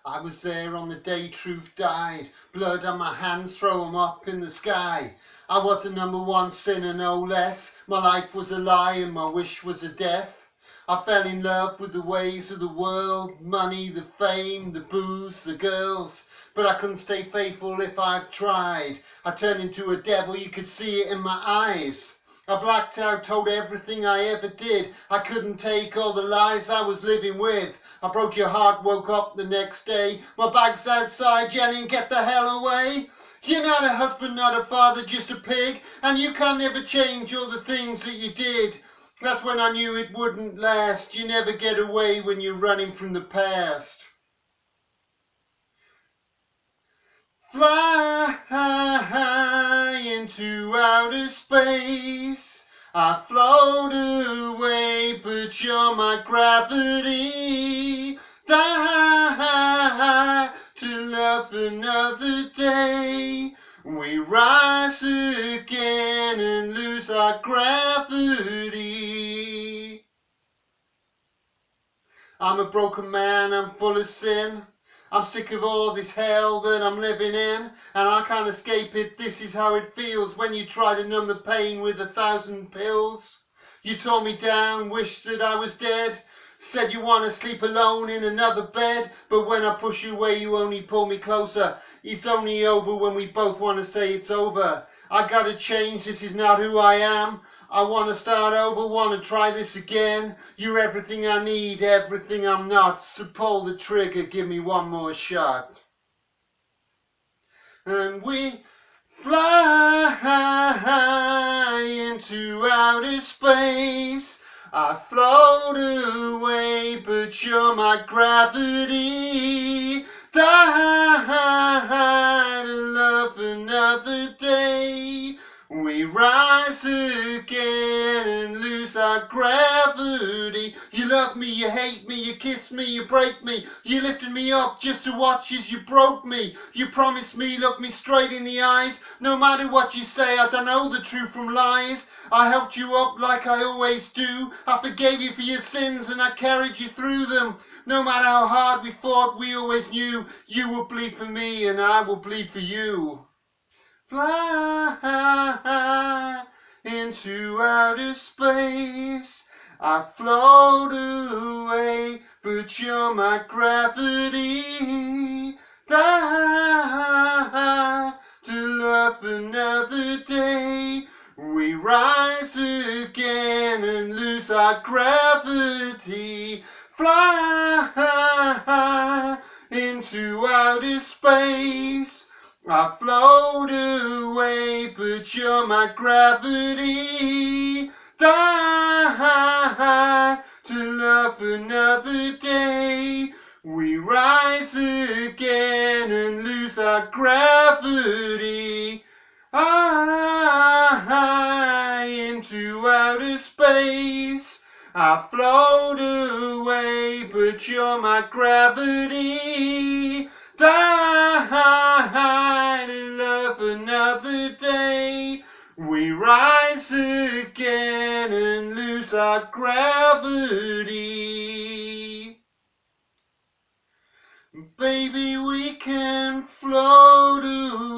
I was there on the day truth died. Blood on my hands, throw 'em up in the sky. I was the #1 sinner, no less. My life was a lie and my wish was a death. I fell in love with the ways of the world, money, the fame, the booze, the girls. But I couldn't stay faithful if I've tried. I turned into a devil, you could see it in my eyes. I blacked out, told everything I ever did. I couldn't take all the lies I was living with. I broke your heart, woke up the next day. My bag's outside yelling, get the hell away. You're not a husband, not a father, just a pig. And you can never change all the things that you did. That's when I knew it wouldn't last. You never get away when you're running from the past. Fly into outer space. I float away, but you're my gravity. Die to love another day. We rise again and lose our gravity. I'm a broken man, I'm full of sin. I'm sick of all this hell that I'm living in, and I can't escape it. This is how it feels when you try to numb the pain with 1,000 pills. You tore me down, wished that I was dead, said you want to sleep alone in another bed, but when I push you away you only pull me closer. It's only over when we both want to say it's over. I gotta change, this is not who I am. I want to start over, want to try this again. You're everything I need, everything I'm not. So pull the trigger, give me one more shot. And we fly into outer space. I float away, but you're my gravity. Die to love another day. We rise again and lose our gravity. You love me, you hate me, you kiss me, you break me. You lifted me up just to watch as you broke me. You promised me, look me straight in the eyes. No matter what you say, I don't know the truth from lies. I helped you up like I always do. I forgave you for your sins and I carried you through them. No matter how hard we fought, we always knew you will bleed for me and I will bleed for you. Fly into outer space. I float away, but you're my gravity. Die to love another day. We rise again and lose our gravity. Fly into outer space. I float away, but you're my gravity. Die to love another day. We rise again and lose our gravity. Into outer space. I float away, but you're my gravity. Die to love another day. We rise again and lose our gravity. Baby, we can float away.